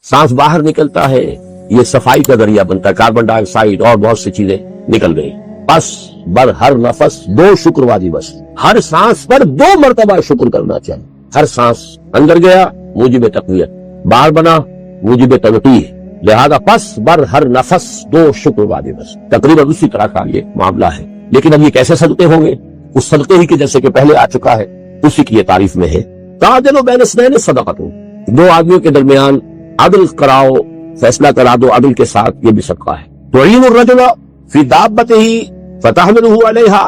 सांस बाहर निकलता है, ये सफाई का जरिया बनता है, कार्बन डाइऑक्साइड और बहुत सी चीजें निकल गई। बस बर हर नफस 2 शुक्र वाजिब, हर सांस पर 2 मरतबा शुक्र करना चाहिए। हर सांस अंदर गया मुजिब तकवीर, बाहर बना मुजिब तनकीह, लिहाजा पस बर हर नफस 2 शुक्र वाजिब। तकरीबन उसी तरह का ये मामला है। लेकिन अब ये कैसे सदके होंगे? उस सदके ही के जैसे कि पहले आ चुका है, उसी की ये तारीफ में है। तादिलु बैन स्नैन सदक़तुन, 2 आदमियों के दरमियान अदल कराओ, फैसला करा दो अदल के साथ, ये भी सदका है। तुईनु रजुला फी दाब्बतिही फतहमिलुहु अलैहा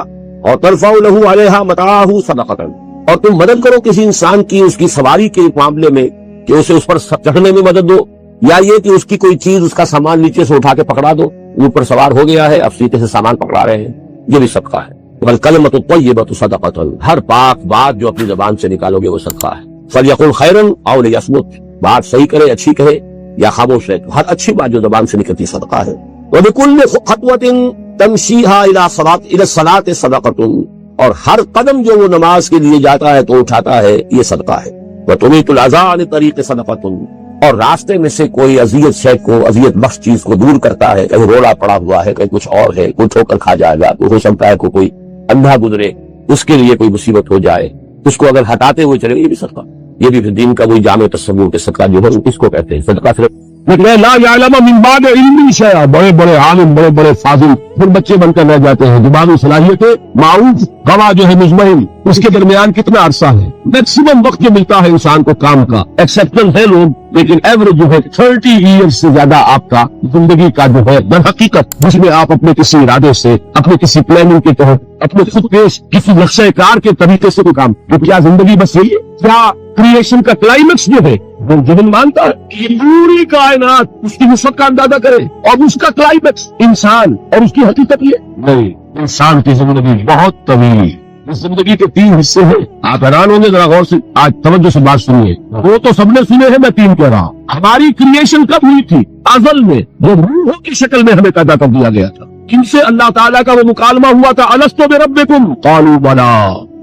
और तरफउ लहु अलैहा मताअहु सदक़तन, और तुम मदद करो किसी इंसान की उसकी सवारी के मामले में कि उसे उस पर चढ़ने में मदद दो, या ये कि उसकी कोई चीज, उसका सामान नीचे से उठा के पकड़ा दो, ऊपर सवार हो गया है, अब सीधे से सामान पकड़ा रहे हैं, ये भी सदका है। वल कलमतु तय्यबतु सदक़तुन, हर पाक बात जो अपनी जुबान से निकालोगे वो सदका है। फलयकुल खैरन औ लियस्मुत, बात सही करे, अच्छी कहे या खामोश रहे, हर अच्छी बात जो जुबान से निकलती सदका है। व बिकुल्लि खतवतिन तमशीहा इला सलात सदक़तुन, और हर कदम जो वो नमाज के लिए जाता है तो उठाता है, ये सदका है। व तुमीतुल अज़ा अन तरीक़ सदक़तुन, और रास्ते में से कोई अजियत शय को, अजियत बख्श चीज को दूर करता है, कहीं रोड़ा पड़ा हुआ है, कहीं कुछ और है, कोई ठोकर खा जाएगा, तो हो सकता है कोई अंधा गुजरे, उसके लिए कोई मुसीबत हो जाए, उसको अगर हटाते हुए चले, ये भी सदका। ये भी दीन का वही जामे तस्वुर के सदका जो है इसको कहते हैं। सदका सिर्फ बड़े बड़े आलिम, बड़े बड़े फाजिल फिर बच्चे बनकर रह जाते हैं। जुबानी सलाहियतें माऊफ गवाह जो है मुजमहिन, उसके दरमियान कितना अरसा है, मैक्सिमम वक्त जो मिलता है इंसान को काम का। एक्सेप्शन है लोग, लेकिन एवरेज जो है 30 ईयर्स से ज्यादा आपका जिंदगी का जो है दर हकीकत, जिसमें आप अपने किसी इरादे से, अपने किसी प्लानिंग के तहत, अपने खुद पेश किसी नक्शे कार के तरीके से कोई काम, तो क्या जिंदगी बस यही है? क्या क्रिएशन का क्लाइमेक्स जो है वो जहन मानता है कि पूरी कायनात उसकी वसअत का अंदाजा करे और उसका क्लाइमेक्स इंसान और उसकी हकीकत ये नहीं। इंसान की जिंदगी बहुत तवील, इस जिंदगी के 3 हिस्से हैं। आप हैरान होंगे, जरा गौर से आज तवज्जो से बात सुनिए। वो तो सबने सुने हैं, मैं 3 कह रहा हूँ। हमारी क्रिएशन कब हुई थी? अज़ल में, जो रूहों की शक्ल में हमें पैदा कर दिया गया था। किनसे? अल्लाह ताला का वो मुकालमा हुआ था, अलस्तु बिरब्बिकुम क़ालू बला,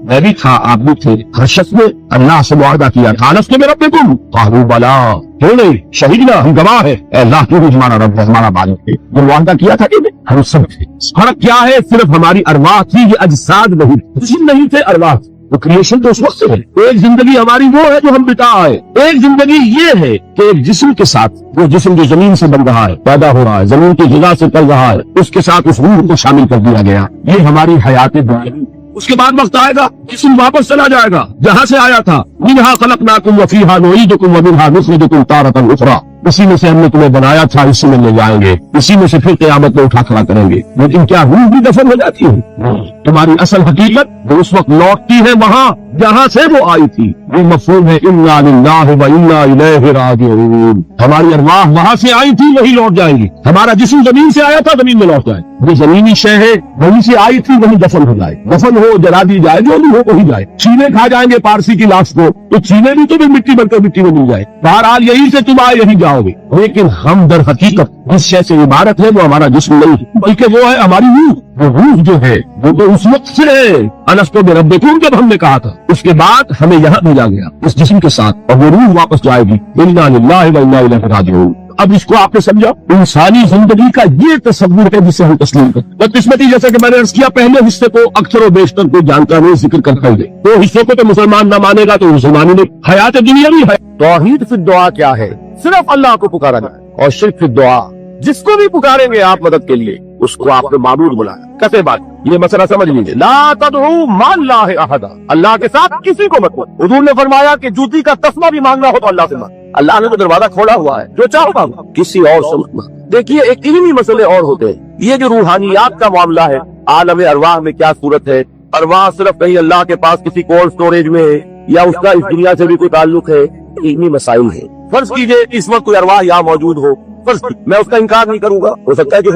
मैं भी था, आप भी थे। हर शख्स ने अल्लाह से वादा किया था, अलस्तु बिरब्बिकुम क़ालू बला, क्यों नहीं, शहीदना, हम गवाह है, अल्लाह तू ही हमारा रब है, हमारा मालिक है। जो वादा किया था कि हम सब थे। फर्क क्या है? सिर्फ हमारी अरवाह थी, ये अजसाद नहीं, जिस्म नहीं थे, अरवाह। तो क्रिएशन तो उस वक्त से है। एक जिंदगी हमारी वो है जो हम बिता आए, एक जिंदगी ये है कि एक जिस्म के साथ, वो जिस्म जो जमीन से बन रहा है, पैदा हो रहा है, जमीन की ग़िज़ा से चल रहा है, उसके साथ उस रूह को शामिल कर दिया गया। ये हमारी हयात दुनिया। उसके बाद वक्त आएगा, जिस्म वापस चला जाएगा जहाँ से आया था। मिनहा खलक़नाकुम व फ़ीहा नुईदुकुम व मिनहा नुख़रिजुकुम तारतन उख़रा, इसी में से हमने तुम्हें बनाया था, इसी में ले जाएंगे, इसी में से फिर क़यामत में उठा खड़ा करेंगे। लेकिन क्या रूह भी दफन हो जाती है? तुम्हारी असल हकीकत वो उस वक्त लौटती है वहाँ जहाँ से वो आई थी। वो मफ़हूम है इन्ना लिल्लाहि व इन्ना इलैहि राजिऊन। हमारी अरवाह वहाँ से आई थी, वही लौट जाएंगी। हमारा जिस्म जमीन से आया था, जमीन में लौट जाए। वो जमीनी शय है, वहीं से आई थी, वहीं दफन हो जाए। दफन हो, जला दी जाए, जो भी हो वही जाए। चीने खा जाएंगे पारसी की लाश को, तो चीने भी तुम्हें मिट्टी बनकर मिट्टी में मिल जाए। बहरहाल यही से तुम आए, यही जाओगे। लेकिन हम दर हकीकत जिस शय से इबारत है वो हमारा जिस्म नहीं है, बल्कि वो है हमारी रूह। वो रूह जो है वो तो उस वक्त से है, अलस्तु बिरब्बिकुम जब हमने कहा था, उसके बाद हमें यहाँ भेजा गया इस जिस्म के साथ, और वो रूह वापस जाएगी। इन्ना लिल्लाहि व इन्ना इलैहि राजिऊन। अब इसको आपने समझा, इंसानी जिंदगी का ये तस्वुर है जिसे हम तस्लीम करते। बदकिस्मती जैसा कि मैंने अर्ज किया, पहले हिस्से को अक्सर और बेशतर कोई जानता नहीं, जिक्र करता ही नहीं। तो हिस्से को तो मुसलमान न मानेगा तो मुसलमानी नहीं। हयात दुनिया भी है। तौहीद फिर दुआ क्या है? सिर्फ अल्लाह को पुकारा जाए, और शिर्क फिर दुआ। जिसको भी पुकारेंगे आप मदद के लिए, उसको आपने माबूद बुलाया। कैसे बात? ये मसला समझ लीजिए। ला तदऊ मअल्लाहि अहदा, अल्लाह के साथ किसी को मत। हुजूर ने फरमाया कि जूती का तस्मा भी मांगना हो तो अल्लाह से मांग। अल्लाह ने तो दरवाजा खोला हुआ है, जो चाहो मांगो, किसी और से मत मांगो। देखिए, एक इल्मी मसले और होते हैं। ये जो रूहानियात का मामला है, आलम अरवाह में क्या सूरत है? अरवाह सिर्फ कहीं अल्लाह के पास किसी कोल्ड स्टोरेज में है, या उसका इस दुनिया से भी कोई ताल्लुक है? इल्मी मसाइल है। फर्ज कीजिए इस वक्त कोई अरवाह यहाँ मौजूद हो, मैं उसका इनकार नहीं करूंगा, हो सकता है कि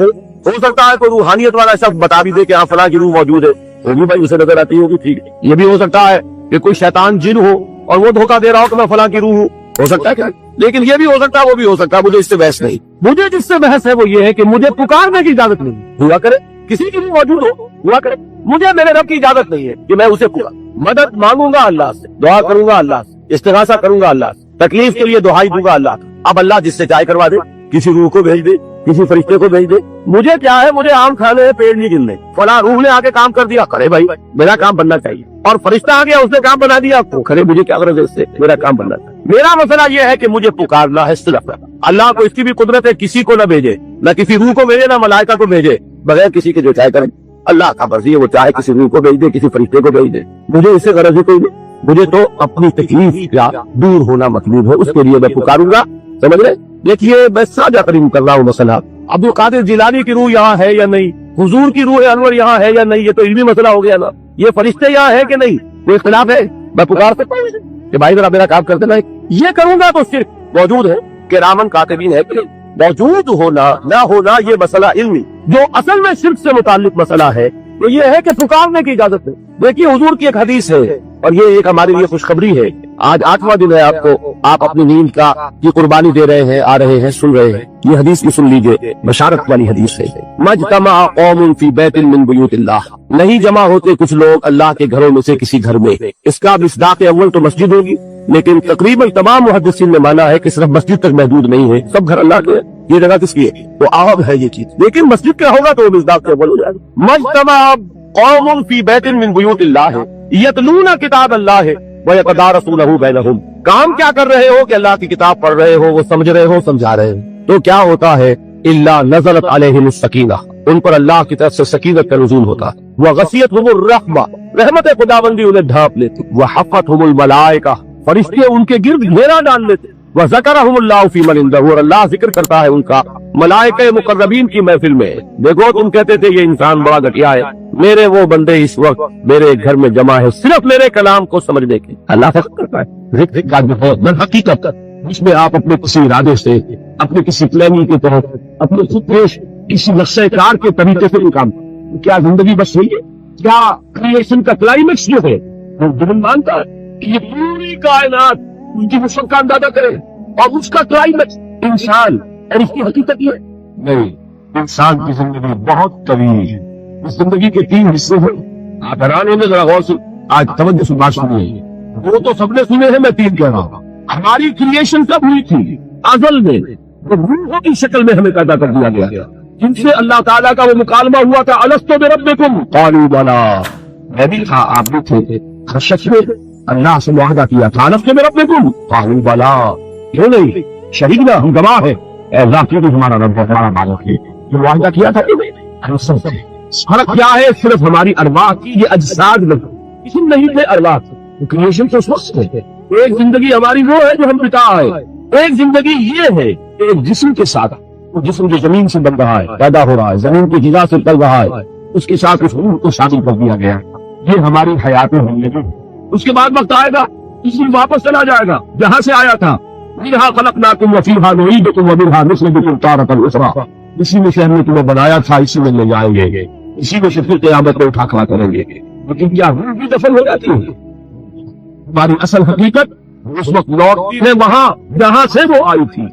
हो सकता है कोई रूहानियत वाला शख्स बता भी दे कि हाँ फलां की रूह मौजूद है, वो भी भाई उसे नजर आती होगी, ठीक है। ये भी हो सकता है कि कोई शैतान जिन हो और वो धोखा दे रहा हो कि मैं फलां की रूह हूँ, हो सकता है क्या? लेकिन ये भी हो सकता है, वो भी हो सकता है। मुझे इससे बहस नहीं। मुझे जिससे बहस है वो ये है कि मुझे पुकारने की इजाजत नहीं। हुआ करे किसी की भी मौजूद हो, हुआ करे, मुझे मेरे रब की इजाजत नहीं है कि मैं उसे पुकार। मदद मांगूंगा अल्लाह से, दुआ करूंगा अल्लाह से, इस्तिगासा करूंगा अल्लाह से, تکلیف کے لیے دہائی دوں گا اللہ کا۔ اب اللہ جس سے چاہے کروا دے، کسی روح کو بھیج دے، کسی فرشتے کو بھیج دے، مجھے کیا ہے، مجھے آم کھانے ہیں، پیڑ نہیں گرنے، فلاں روح نے آ کے کام کر دیا، کرے بھائی، میرا کام بننا چاہیے۔ اور فرشتہ آ گیا، اس نے کام بنا دیا، تو کرے، مجھے کیا غرض ہے اس سے، میرا کام بننا چاہیے۔ میرا مسئلہ یہ ہے کہ مجھے پکارنا ہے صرف اللہ کو۔ اس کی بھی قدرت ہے، کسی کو نہ بھیجے، نہ کسی روح کو بھیجے، نہ ملائکہ کو بھیجے، بغیر کسی کے جو چاہے کرے۔ اللہ کا مرضی ہے، وہ چاہے کسی روح کو بھیج دے، کسی فرشتے کو بھیج دے، مجھے اس سے غرض ہی کوئی نہیں۔ مجھے تو اپنی تکلیف کا دور ہونا مطلوب ہے، اس کے لیے میں پکاروں گا، سمجھ رہے؟ دیکھیے میں ساجا کریم کر رہا ہوں مسئلہ، عبد القادر جیلانی کی روح یہاں ہے یا نہیں، حضور کی روح انور یہاں ہے یا نہیں، یہ تو علمی مسئلہ ہو گیا نا۔ یہ فرشتے یہاں ہے کہ نہیں، کوئی اختلاف ہے؟ میں پکار سکتا ہوں کہ بھائی ذرا میرا کام کر دینا۔ یہ کروں گا تو صرف موجود ہے کہ رامن کاتبین ہے کہ موجود ہونا نہ ہونا، یہ مسئلہ علمی، جو اصل میں شرک سے متعلق مسئلہ ہے تو یہ ہے کہ پکارنے کی اجازت ہے۔ دیکھیے حضور کی ایک حدیث ہے، اور یہ ایک ہمارے لیے خوشخبری ہے۔ آج 8واں دن ہے آپ کو، آپ اپنی نیند کا کی قربانی دے رہے ہیں، آ رہے ہیں، سن رہے ہیں، یہ حدیث بھی سن لیجئے، بشارت والی حدیث ہے۔ مجتمع قوم فی بیت من بیوت اللہ، نہیں جمع ہوتے کچھ لوگ اللہ کے گھروں میں سے کسی گھر میں۔ اس کا مصداق اول تو مسجد ہوگی، لیکن تقریباً تمام محدثین نے مانا ہے کہ صرف مسجد تک محدود نہیں ہے، سب گھر اللہ کے، یہ جگہ کس کی ہے؟ تو عام ہے یہ چیز، لیکن مسجد کیا ہوگا تو وہ مصداق اول ہو جائے گا۔ مجتمع قوم فی بیت من بیوت اللہ ہے یتلون کتاب اللہ ہے ویتدارسونہ بینہم، کام کیا کر رہے ہو کہ اللہ کی کتاب پڑھ رہے ہو، وہ سمجھ رہے ہو، سمجھا رہے ہو، تو کیا ہوتا ہے؟ الا نزلت علیہم السکینہ، ان پر اللہ کی طرف سے سکینت کا نزول ہوتا ہے۔ وغشیتہم الرحمہ، رحمت خداوندی انہیں ڈھانپ لیتی۔ وحفتہم الملائکہ، فرشتے ان کے گرد گھیرا ڈال لیتے۔ وذکرہم اللہ فی من عندہ، اور اللہ ذکر کرتا ہے ان کا ملائکہ مقربین کی محفل میں۔ دیکھو تم کہتے تھے یہ انسان بڑا گھٹیا ہے، میرے وہ بندے اس وقت میرے گھر میں جمع ہے صرف میرے کلام کو سمجھنے کے۔ اللہ فخر کرتا ہے ذکر کا جو در حقیقت اس میں آپ اپنے کسی ارادے سے، اپنے کسی پلاننگ کے تحت، اپنے خود پیش کسی نقشہ کار کے طریقے سے وہ کام، کیا زندگی بس یہی ہے؟ کیا کریشن کا کلائمیکس جو ہے وہ دل مانتا ہے کہ یہ پوری کائنات ان کی وسعت کا اندازہ کرے اور اس کا کلائمیکس انسان، اور اس کی حقیقت یہ نہیں، انسان کی زندگی بہت طویل ہے۔ اس زندگی کے 3 حصے ہیں، آپ حیران ہوں گے، ذرا غور سے آج توجہ سے بات سنیے، وہ تو سب نے سنے ہیں، میں 3 کہہ رہا ہوں۔ ہماری کریشن کب ہوئی تھی؟ ازل میں، روحوں کی شکل میں ہمیں پیدا کر دیا گیا، جن سے اللہ تعالیٰ کا وہ مکالمہ ہوا تھا، الستو بربکم قالوا بلی، میں بھی تھا، آپ بھی تھے، ہر شخص نے اللہ سے معاہدہ کیا تھا، الستو بربکم قالوا بلی، کیوں نہیں، شہید نہ، ہم گواہ ہیں، اے اللہ کیوں نہیں ہمارا رب ہے، ہمارا مالک ہے، جو معاہدہ کیا تھا کہ ہم سب تھے۔ فرق کیا ہے؟ صرف ہماری ارواح کی، یہ اجساد نہیں، اسم نہیں تھے ارواح، کریشن تو اس وقت ہے۔ ایک زندگی ہماری وہ ہے جو ہم بتا ہے، ایک زندگی یہ ہے ایک جسم کے ساتھ، وہ جسم جو زمین سے بن رہا ہے، پیدا ہو رہا ہے، زمین کی غذا سے چل رہا ہے، اس کے ساتھ اس روح کو شامل کر دیا گیا، یہ ہماری حیات زندگی۔ اس کے بعد وقت آئے گا، جسم واپس چلا جائے گا جہاں سے آیا تھا، منہا خلقناکم وفیہا نعیدکم ومنہا نخرجکم تارۃ اخری، اسی میں سے ہم نے تمہیں بنایا تھا، اسی میں لے جائیں گے، اسی میں سے پھر قیامت میں اٹھا کھڑا کریں گے۔ لیکن کیا روح بھی دفن ہو جاتی ہے؟ ہماری اصل حقیقت اس وقت لوٹتی ہے وہاں جہاں سے وہ آئی تھی۔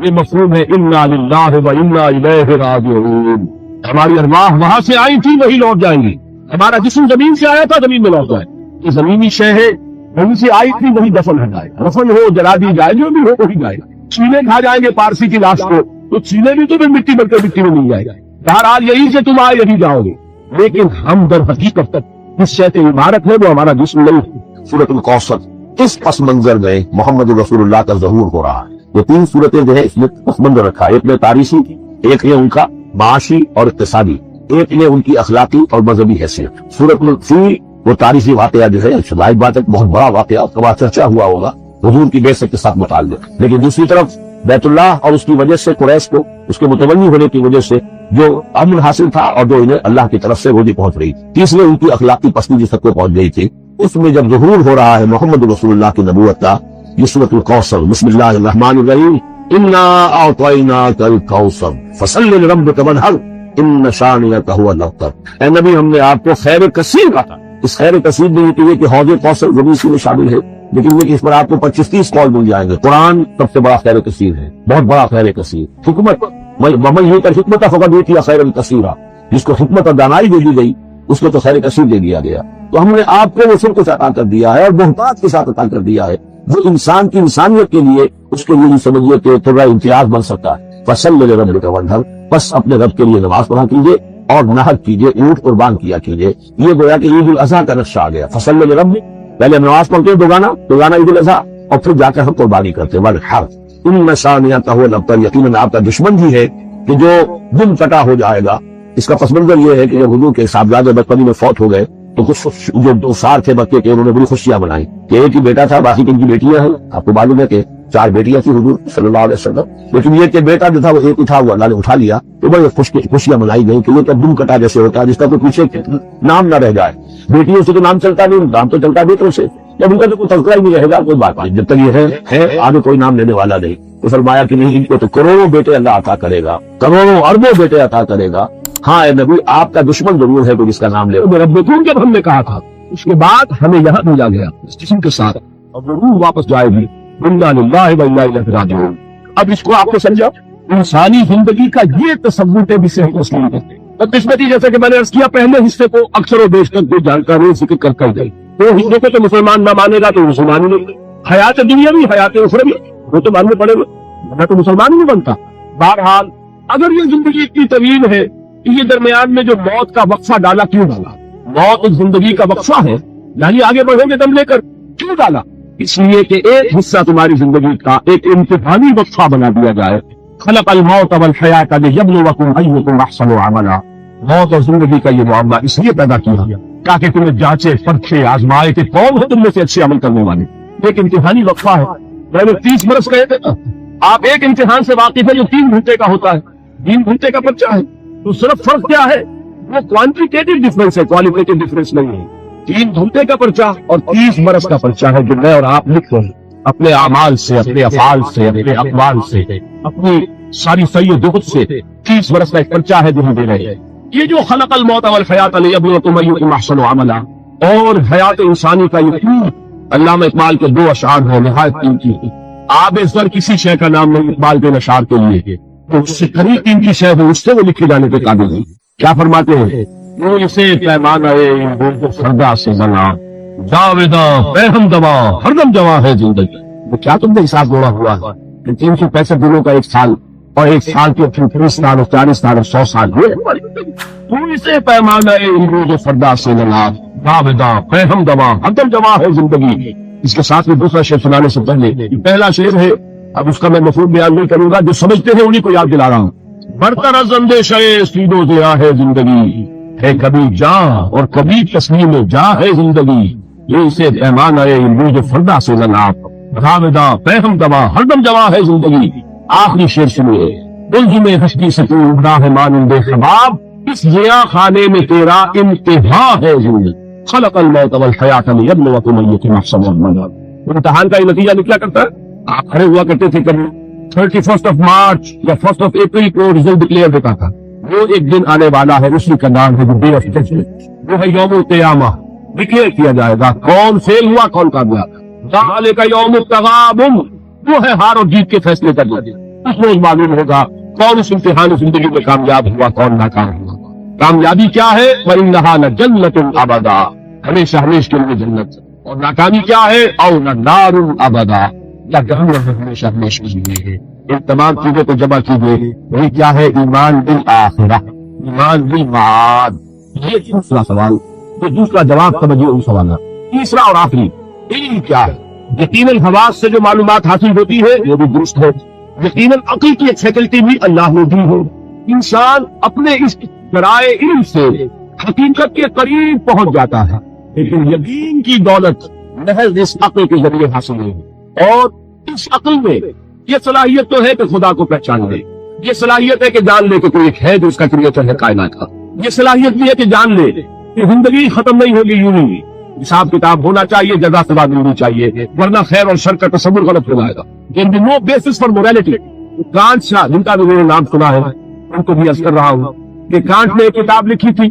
یہ مفہوم ہے انا للہ و انا الیہ راجعون، ہماری ارواح وہاں سے آئی تھی وہی لوٹ جائیں گی۔ ہمارا جسم زمین سے آیا تھا، زمین میں لوٹ جائے، یہ زمینی شے ہے، وہیں سے آئی تھی وہی دفن ہو جائے، دفن ہو، جلا دی جائے، جو بھی ہو وہی جائے گا۔ چیلے کھا جائیں گے پارسی کی لاش کو تو چیلے بھی تو پھر مٹی بن کر مٹی میں نہیں جائے گا۔ بہرحال یہی سے تم آئے یہی جاؤ گے، لیکن ہم در حقیقت تک جس شے کی عمارت ہے وہ ہمارا جسم نہیں ہے۔ سورۃ الکوثر، اس پس منظر میں محمد رسول اللہ کا ظہور ہو رہا ہے۔ یہ 3 صورتیں جو ہے اس میں پس منظر رکھا ہے، ایک میں تاریخی، ایک نے ان کا معاشی اور اقتصادی، ایک نے ان کی اخلاقی اور مذہبی حیثیت۔ سورۃ الفیل وہ تاریخی واقعہ جو ہے ظاہر بات ہے بہت بڑا واقعہ، اس کا چرچا ہوا ہوگا حضور کی بعثت کے ساتھ متعلق، لیکن دوسری طرف بیت اللہ اور اس کی وجہ سے قریش کو اس کے متولی ہونے کی وجہ سے جو امن حاصل تھا اور جو انہیں اللہ کی طرف سے روزی پہنچ رہی تھی، تیسرے ان کی اخلاقی پستی جس تک کو پہنچ گئی تھی، اس میں جب ظہور ہو رہا ہے محمد رسول اللہ کی نبوت کا، یہ سورۃ الکوثر، بسم اللہ الرحمن الرحیم، انا اعطیناک الکوثر فصل لربک وانحر ان شانئک هو الابتر۔ اے نبی ہم نے آپ کو خیر کثیر کہا، اس خیر کثیر میں یہ کہ حوض کوثر ضرور میں شامل ہے، لیکن یہ کہ اس پر آپ کو 25-30 قول مل جائیں گے۔ قرآن سب سے بڑا خیر کثیر ہے، بہت بڑا خیر کثیر۔ حکمت ومن یؤت الحکمۃ فقد اوتی خیرا کثیرا، جس کو حکمت اور دانائی دے دی گئی اس کو تو خیر کثیر دے دیا گیا۔ تو ہم نے آپ کو وہ سب کچھ عطا کر دیا ہے اور محتاط کے ساتھ عطا کر دیا ہے، جو انسان کی انسانیت کے لیے اس کے لیے یہ سمجھیے کہ تھوڑا امتیاز بن سکتا ہے. فصل لربک وانحر، بس اپنے رب کے لیے نماز پڑھا کیجیے اور نحر کیجیے، اونٹ قربان کیا کیجیے. یہ گویا کہ عید الاضحیٰ کا نقشہ آ گیا. فصل لربک، پہلے ہم نماز پڑھتے ہیں دوگانا عید الاضحیٰ، اور پھر جا کر ہم قربانی کرتے ہیں. وانحر ان شانئک هو الابتر، یقیناً آپ کا دشمن ہی ہے کہ جو دل کٹا ہو جائے گا. اس کا پس منظر یہ ہے کہ جب حضور کے صاحبزادے بچپنی میں فوت ہو گئے تو کچھ جو دو سار تھے بچے کے، انہوں نے بڑی خوشیاں منائی کہ ایک ہی بیٹا تھا، باقی ان کی بیٹیاں ہیں. آپ کو معلوم ہے کہ 4 بیٹیاں تھیں حضور صلی اللہ علیہ وسلم، لیکن یہ کہ بیٹا جو تھا وہ ایک ہی تھا، وہ اللہ نے اٹھا لیا. تو بڑے خوشیاں منائی گئی کہ یہ کہ دل کٹا جیسے ہوتا ہے جس کا کوئی پیچھے نام نہ رہ جائے. بیٹیوں سے تو نام چلتا نہیں، نام تو چلتا بیٹوں سے. جب ان کا تو کوئی تذکرہ ہی نہیں رہے گا کوئی بات نہیں، جب تک یہ ہے آگے کوئی نام لینے والا نہیں. تو فرمایا کہ نہیں، ان کو تو کروڑوں بیٹے اللہ عطا کرے گا، کروڑوں اربوں بیٹے عطا کرے گا. ہاں اے نبی، آپ کا دشمن ضرور ہے کوئی جس کا نام لے. ربکم جب ہم نے کہا تھا، اس کے بعد ہمیں یہاں بھیجا گیا اس جسم کے ساتھ، اور وہ روح واپس جائے گی. انا للہ و انا الیہ راجعون. اب اس کو آپ کو سمجھا، انسانی زندگی کا یہ تصور ہے جسے ہم تسلیم کرتے ہیں. بدقسمتی جیسا کہ میں نے عرض کیا، پہلے حصے کو اکثر و بیشتر جو جانکاری ذکر کر گئی، وہ حصے کو تو مسلمان نہ مانے گا تو مسلمان ہی نہیں. حیات دنیا بھی حیات اخروی وہ تو ماننے پڑے گا، ورنہ تو مسلمان ہی نہیں بنتا. بہرحال اگر یہ زندگی اتنی طویل ہے، یہ درمیان میں جو موت کا وقفہ ڈالا کیوں ڈالا؟ موت زندگی کا وقفہ ہے، یعنی آگے بڑھیں گے دم لے کر. کیوں ڈالا؟ اس لیے کہ ایک حصہ تمہاری زندگی کا ایک امتحانی وقفہ بنا دیا جائے. خلق الموت والحیات لیبلوکم ایکم احسن عملا. موت اور زندگی کا یہ معاملہ اس لیے پیدا کیا تاکہ تمہیں جانچے پرکھے آزمائے کہ کون ہے تم میں سے اچھے عمل کرنے والے. ایک امتحانی وقفہ ہے. میں نے 30 برس کہے تھے، آپ ایک امتحان سے واقف ہے جو 3 گھنٹے کا ہوتا ہے، 3 گھنٹے کا پرچہ ہے. تو صرف فرق کیا ہے؟ وہ کوانٹیٹیو ڈفرنس ہے، کوالیٹیو ڈفرنس نہیں ہے. 3 گھنٹے کا پرچہ اور 30 برس کا پرچہ ہے جو میں اور آپ لکھ رہے ہیں اپنے اعمال سے، اپنے افعال سے، اپنے اقوال سے، اپنی ساری سعی و جہد سے. 30 برس کا ایک پرچہ ہے جو ہم دے رہے ہیں. یہ جو خلق الموت والحیات لیبلوکم ایکم احسن عملا اور حیات انسانی کا یہ پور، علامہ اقبال کے 2 اشعار ہیں نہایت قیمتی. آب زر کسی شے کا نام نہیں اقبال کے اشعار کے لیے، تو اس سے قریب قیمتی شے ہے، اس سے وہ لکھے جانے کے قابل ہے. کیا فرماتے ہیں؟ اسے پیمانہ فردا سے بنا جاویدہ بہم دوا ہر دم جواں ہے زندگی. تو کیا تم نے حساب جوڑا ہوا ہے کہ 365 دنوں کا 1 سال، اور 1 سال کے 30 سال اور 40 سال اور 100 سال ہوئے. تو اسے پیمانہ امروز فردا سے بنا جاویدہ بہم دوا ہر دم جواں ہے زندگی. اس کے ساتھ میں دوسرا شعر سنانے سے پہلے پہلا شعر ہے، اب اس کا میں مفہوم بیان نہیں کروں گا، جو سمجھتے ہیں انہیں کو یاد دلا رہا ہوں. برتر از اندیشہ سید و ضیاء ہے زندگی، ہے کبھی جاں اور کبھی تسلیم جاں ہے زندگی. یہ اسے پیمانہ امروز فردا سے لناب جاویدہ بہم دوا ہر دم جواں ہے زندگی. آخری شعر سنیے، الجم ہستی سکون راہ مانند خباب، اس ضیاء خانے میں تیرا انتہا ہے زندگی. خلق الموت والحیات لیبلوکم ایکم احسن عملا. امتحان کا یہ نتیجہ نکلا کرتا ہے. آپ کھڑے ہوا کرتے تھے کبھی 31 مارچ یا 1 اپریل کو رزلٹ ڈکلیئر ہوتا تھا. وہ ایک دن آنے والا ہے، اسی کا نام ہے ڈے آف ججمنٹ، وہ ہے یوم القیامہ. ڈکلیئر کیا جائے گا کون فیل ہوا کون کامیاب. ذالک یوم التغابن، وہ ہے ہار اور جیت کے فیصلے کا دن. اس روز معلوم ہوگا کون اس امتحان زندگی میں کامیاب ہوا کون ناکام ہوا. کامیابی کیا ہے؟ وَإِنَّهَا لَجَنَّةٌ أَبَدًا، ہمیشہ ہمیشہ کے لیے جنت. اور ناکامی کیا ہے؟ أَوْ نَارٌ أَبَدًا، یا جہنم ہمیشہ ہمیشہ کے لیے ہے. ان تمام چیزوں کو جمع کیجیے، وہی کیا ہے؟ ایمان بالآخرہ، ایمان بالمعاد. یہ دوسرا سوال، تو دوسرا جواب سمجھیے ان سوالات. تیسرا اور آخری، علم کیا ہے؟ یقیناً حواس سے جو معلومات حاصل ہوتی ہے وہ بھی درست ہے. یقیناً عقل کی ایک فیکلٹی بھی اللہ نے دی ہے. انسان اپنے اس ذرائع علم سے حقیقت کے قریب پہنچ جاتا ہے، لیکن یقین کی دولت محض اس عقل کے ذریعے حاصل ہے. اور اس عقل میں یہ صلاحیت تو ہے کہ خدا کو پہچان لے، یہ صلاحیت ہے کہ جان لے کہ کوئی ایک ہے جو اس کا کریٹر ہے کائنات کا. یہ صلاحیت بھی ہے کہ جان لے کہ زندگی ختم نہیں ہوگی یوں ہی، حساب کتاب ہونا چاہیے، جزا سزا ملنی چاہیے، ورنہ خیر اور شر کا تصور غلط ہو جائے گا. نو بیسس فار موریلٹی. کانٹ شاہ جن کا بھی میں نے نام سنا ہے ان کو بھی عرض کر رہا ہوں کہ کانٹ نے ایک کتاب لکھی تھی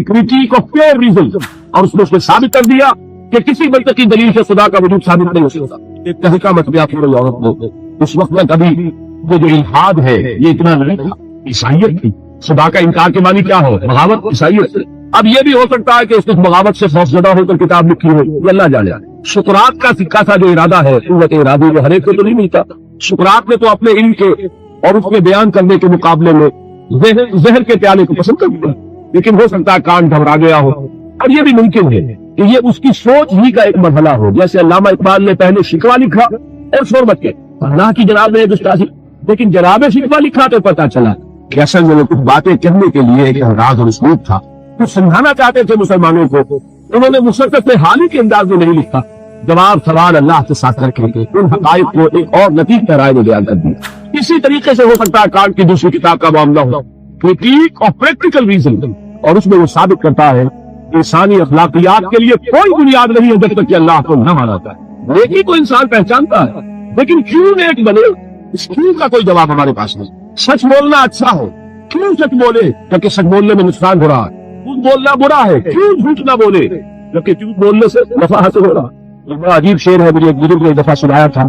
کریٹیک آف پیور ریزن، اور اس میں اس نے ثابت کر دیا کہ کسی منطقی دلیل سے خدا کا وجود ثابت نہیں ہو سکتا. ایک تحقیقہ مطبعہ پورے یورپ میں اس وقت میں کبھی وہ جو الحاد ہے یہ اتنا نہیں تھا، عیسائیت تھی. خدا کا انکار کے معنی کیا ہو؟ بغاوت. عیسائیت. اب یہ بھی ہو سکتا ہے کہ اس نے بغاوت سے خوفزدہ ہو کر کتاب لکھی ہو، یہ اللہ جانے. शुकरात का सिक्का था जो इरादा है, कुव्वत इरादी वो हर एक को तो नहीं मिलता। शुकरात ने तो अपने इल्म के और उसमें बयान करने के मुकाबले में जहर के प्याले को पसंद कर दिया, लेकिन हो सकता है कान घबरा गया हो, और ये भी मुमकिन है कि ये उसकी सोच ही का एक मरहला हो। जैसे अल्लामा इकबाल ने पहले शिकवा लिखा और शोरबत के अल्लाह की जनाब ने गुस्ताखी, लेकिन जनाब शिकवा लिखा तो पता चला कि असल में कुछ बातें कहने के लिए एक अंदाज और उसलूब था, कुछ समझाना चाहते थे मुसलमानों को। उन्होंने मुसरत हाल ही के अंदाज में नहीं लिखा, जवाब सवाल अल्लाह के साथ रखेंगे, उन हकायक को एक और लतीफ पैराए में बयान कर दिया। इसी तरीके से हो सकता है कांट की दूसरी किताब का मामला हो, क्रिटिक और प्रैक्टिकल रीजन, और उसमें वो साबित करता है इंसानी अखलाकियात के लिए कोई बुनियाद नहीं है जब तक कि अल्लाह को न माना जाए। नेकी को इंसान पहचानता है, लेकिन क्यों नेक बने, इस क्यों का कोई जवाब हमारे पास नहीं। सच बोलना अच्छा हो, क्यों सच बोले, क्योंकि सच बोलने में नुकसान हो रहा है। झूठ बोलना बुरा है, क्यों झूठ ना बोले, क्योंकि झूठ बोलने से नफा हासिल हो रहा है। बड़ा अजीब शेर है, मुझे एक बुजुर्ग ने एक दफा सुनाया था,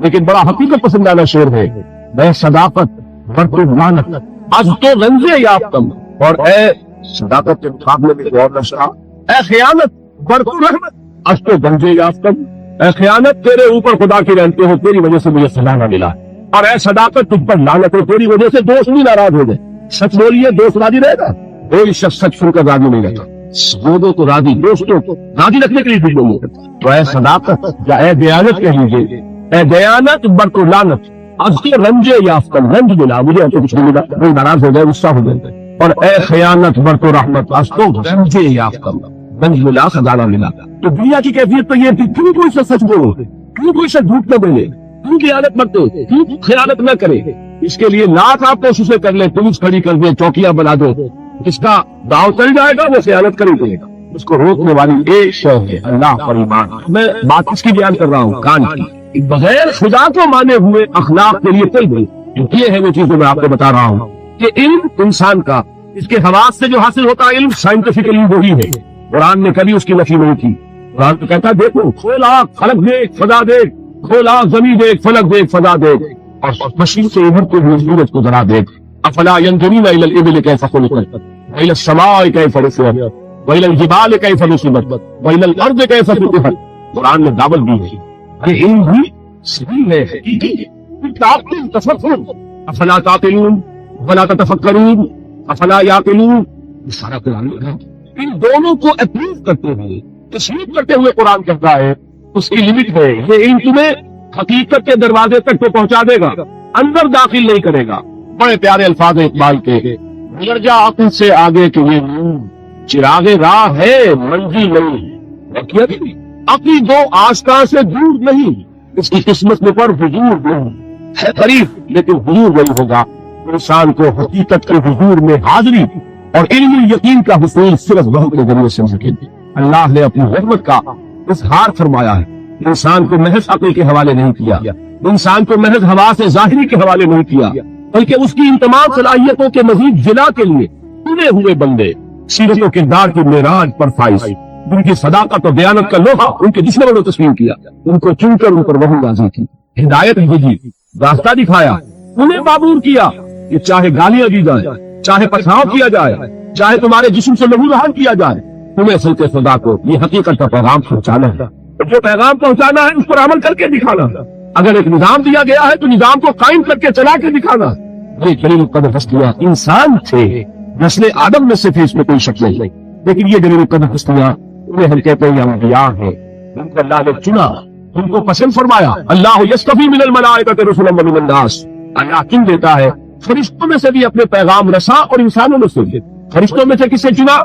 लेकिन बड़ा हकीकत पसंदाना शेर है। मैं सदाकत बरतु लानत आज तो रंजे याफ्तम, और ए सदाकत के मुकाबले में और नशा, ए खयानत बरतु रहमत आज तो रंजे याफ्तम, ए खयानत तेरे ऊपर खुदा की रहमतें हो, तेरी वजह से मुझे सजा न मिला, और ए सदाकत तुझ पर लानत हो, तेरी वजह से दोस्त भी नाराज हो गए। सच बोलिए, दोस्त राजी रहेगा, कोई शख्स सच सुनकर राजी नहीं रहता। बोलो तो राजी, दोस्तों को राजी रखने के लिए कुछ नहीं करता। तो ऐ सदाकत या ऐ दयानत कह लीजिए, ऐ दयानत बरतु लानत आज के रंजे याफ्तम, रंज मिला मुझे, तो कुछ नहीं मिला, कोई नाराज हो गए, गुस्सा हो गए। और ए खयानत बरतु रहमत आज तो रंजे याफ्तम, रंज मिला, सजा न मिला। तो दुनिया की कैफियत तो ये थी, क्यों कोई से सच बोलो, क्यों कोई से झूठ न बोले, क्यों खयानत मत दो, क्यों खयानत न करे। इसके लिए लाख आप कोशिशें कर ले, पुलिस खड़ी कर दे, चौकियां बना दो, इसका दाव चल जाएगा, वो खयानत कर ही देगा। उसको रोकने वाली एक शय है अल्लाह पर ईमान। मैं बात इसकी बयान कर रहा हूँ कान की, बगैर खुदा को माने हुए अखलाक के लिए कोई नहीं। ये है वो चीज मैं आपको बता रहा हूँ कि इल्म इंसान का, इसके हवास से जो हासिल होता है इल्म, साइंटिफिकली वही है। कुरान ने कभी उसकी नफी नहीं की। कुरान तो कहता है देखो, खोला फलक देख फजा देख, खोला जमीन देख फलक देख फजा देख, और मशीन से उभरते हुए सूरज को जरा देख। अफला यंजुरूना इलल इबिल कैफ़ खुलिक़त व इलस समाई कैफ़ रुफ़िअत व इलल जिबाल कैफ़ नुसिबत व इलल अर्ज़ कैफ़ सुतिहत। कुरान ने दावत दी है, अरे इल्म भी सही है, हकीकी है। ताक़िल तफक्कुर, अफला ताक़िलून वला ततफक्करून अफला याक़िलून, सारा कुरान है। इन दोनों को अप्रूव करते हुए, तस्लीम करते हुए कुरान कहता है उसकी लिमिट है। ये इल्म तुम्हें हकीकत के दरवाजे तक तो पहुंचा देगा, अंदर दाखिल नहीं करेगा। बड़े प्यारे अल्फाज इकबाल के, गुजर जा अक़ल से आगे के ये चिरागे राह है मंजिल नहीं, अपनी दो आस्था से दूर नहीं, इसकी किस्मत में पर हुजूर नहीं है करीब, लेकिन हुजूर वही होगा इंसान को हकीकत के हुजूर में हाजिरी और इल्म यकीन का हुसूल सिर्फ वह के जरिए से मुमकिन है। अल्लाह ने अपनी रहमत का इज़हार फरमाया है, इंसान को महज अक़ल के हवाले नहीं किया, इंसान को महज हवा से जाहिरी के हवाले नहीं किया, बल्कि उसकी इन तमाम सलाहियतों के मजीद जिला के लिए चुने हुए बंदे, सीरत और किरदार की मेराज पर फाइज, जिनकी सदाकत और दयानत का लोहा उनके जिस्म में तस्लीम किया, उनको चुनकर उन पर वही नाज़िल की, हिदायत भेजी, रास्ता दिखाया, उन्हें माबूर किया कि चाहे गालियां दी जाए, चाहे पथराव किया जाए, चाहे तुम्हारे जिस्म से लहू लहान किया जाए, तुम्हें सल्के खुदा को ये हकीकत का पैगाम पहुंचाना है। जो पैगाम पहुंचाना है उस पर अमल करके दिखाना। अगर एक निजाम दिया गया है तो निजाम को कायम करके चला के दिखाना। ये जलील कदर हस्तियां इंसान थे, नस्ल आदम में से थे, इसमें कोई शक नहीं, लेकिन ये जलील कदर हस्तियां उन्हें हम कहते हैं अंबिया हैं, उनको अल्लाह ने चुना, उनको पसंद फरमाया। अल्लाह यस्तफी मिनल मलाइकति रुसुलन व मिनन नास, अल्लाह चुन देता है फरिश्तों में से भी अपने पैगाम रसा और इंसानों में से भी। फरिश्तों में से किसे चुना?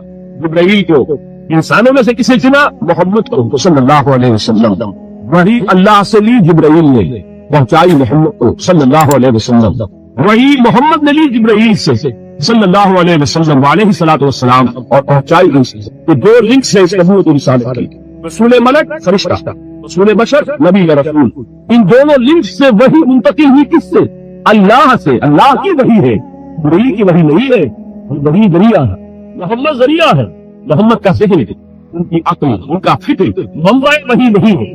जिब्राइल को। इंसानों में से किसे चुना? मोहम्मद को सल्लल्लाहु अलैहि वसल्लम। वही अल्लाह से ली जिब्राइल ने, पहुंचाई मोहम्मद को सल्लल्लाहु अलैहि वसल्लम। वही मोहम्मद ने ली जिब्राइल से सल्लल्लाहु अलैहि वसल्लम वालेहि सलातो वस्सलाम, और पहुंचाई इनसे। तो दो लिंक से इस नबूवत और रिसालत की, रसूल मलक फरिश्ता, रसूल बशर नबी व रसूल। इन दोनों लिंक से वही मुंतकिल हुई किससे? अल्लाह से। अल्लाह की वही है, जिब्राइल की वही नहीं है। वही जरिया है, मोहम्मद जरिया है। मोहम्मद का ज़हन, उनकी अक्ल, उनका फिक्र मंबा वही नहीं है।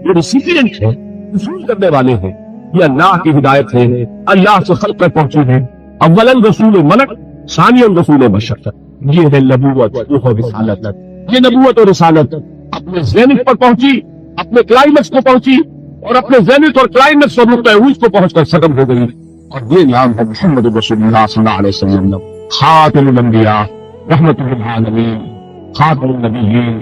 ये रिसिपिएंट है, रसूल करने वाले हैं। ये अल्लाह की हिदायत है, अल्लाह से खल्क़ पर पहुंची है। अव्वलन रसूल मलक, सानियन रसूल बशर। ये है नबूवत और रिसालत। ये नबूवत और रिसालत अपने ज़हन पर पहुंची, अपने क्लाइमेक्स को पहुंची और अपने जेनिथ और क्लाइमेक्स और नुक्ता उस को पहुंचकर खत्म हो गई। और ये नाम है मोहम्मद रसूलुल्लाह सल्लल्लाहु अलैहि वसल्लम, खातिमुल अंबिया, रहमतुल लिल आलमीन, खातिमुन नबिय्यीन,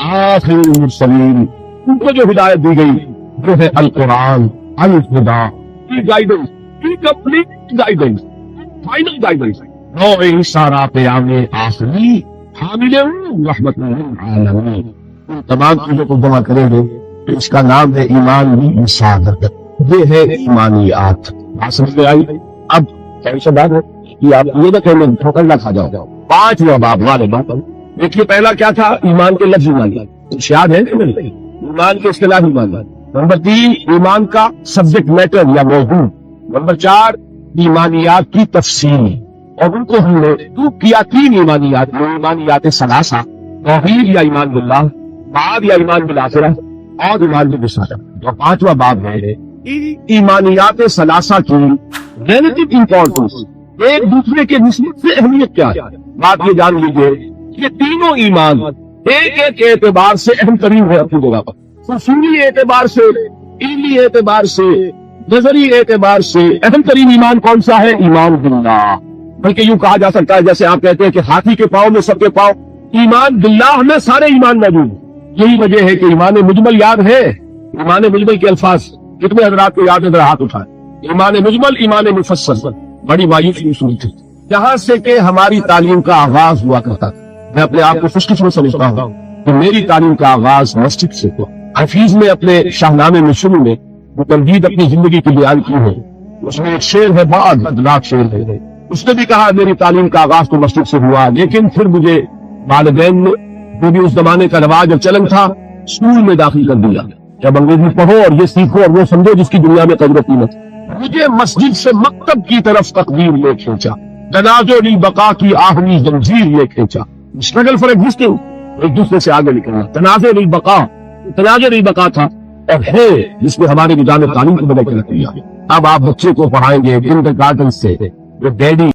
आखिरुल मुरसलीन। उनको जो हिदायत दी गई वो है अल कुरान, अल हुदा, की गाइडेंस, की कंप्लीट गाइडेंस, फाइनल गाइडेंस। नौ सारा प्यामे आखिरी हामिले रहमतुल लिल आलमीन। तमाम चीजों को जमा करेंगे तो इसका नाम है ईमान भी इसादत। ये है ईमानियात। बात समझ में आई? अब कैसे बात है कि आप ये ना कहें ठोकर ना खा जाओ। 5वां बाब वाले बात देखिए, पहला क्या था? ईमान के लफ्ज ईमान, याद है ईमान के इस्तिलाह ईमान। नंबर 3 ईमान का सब्जेक्ट मैटर या मौजू। नंबर 4 ईमानियात की तफसील, और उनको हमने किया 3 ईमानियात। ईमानियात सलासा, तौहीद या ईमान बिल्लाह, बाद या ईमान बिल आखिरह, और ईमान बिल रिसालत। जो 5वां बाब है ईमानियात सलासा की रिलेटिव इंपॉर्टेंस, एक दूसरे के निस्बत से अहमियत क्या है। बात ये जान लीजिए, ये तीनों ईमान एक एक एतबार से अहम तरीन है अपनी जगह पर। उसूली एतबार से, इल्मी एतबार से, नजरी एतबार से अहम तरीन ईमान कौन सा है? ईमान बिल्लाह। बल्कि यूं कहा जा सकता है जैसे आप कहते हैं कि हाथी के पांव में सबके पांव, ईमान बिल्लाह में सारे ईमान मौजूद। यही वजह है कि ईमान मुजमल याद है। ईमान मुजमल के अल्फाज कितने हजरात को याद है? जरा हाथ उठाए। ईमान मुजमल, ईमान मुफस्सल, बड़ी मायूसी सुनी थी। जहां से कि हमारी तालीम का आगाज हुआ करता था। मैं अपने आप को खुशकिस्मत समझता हूँ कि मेरी तालीम का आगाज मस्जिद से हुआ। हफीज ने अपने शाहनामे में शुरू में वो तमहीद अपनी जिंदगी की बयान की है, उसमें एक शेर है, बहुत खतरनाक शेर है। उसने भी कहा मेरी तालीम का आगाज तो मस्जिद से हुआ, लेकिन फिर मुझे वालिदैन ने, जो भी उस जमाने का रवाज और चलन था, स्कूल में दाखिल कर दिया। जब अंग्रेजी पढ़ो और ये सीखो और वो समझो जिसकी दुनिया में कदर कीमत। मुझे मस्जिद से मकतब की तरफ तकदीर ले खींचा, तनाज़ो लिल बका की आहनी जंजीर ले खींचा। स्ट्रगल फॉर एग्जिस्टिंग, एक दूसरे से आगे निकलना। तनाज़ो लिल बका, तनाज़ो लिल बका था और है जिसमें हमारे निजाम तालीम को बदल कर दिया। अब आप बच्चे को पढ़ाएंगे किंडरगार्टन से, डैडी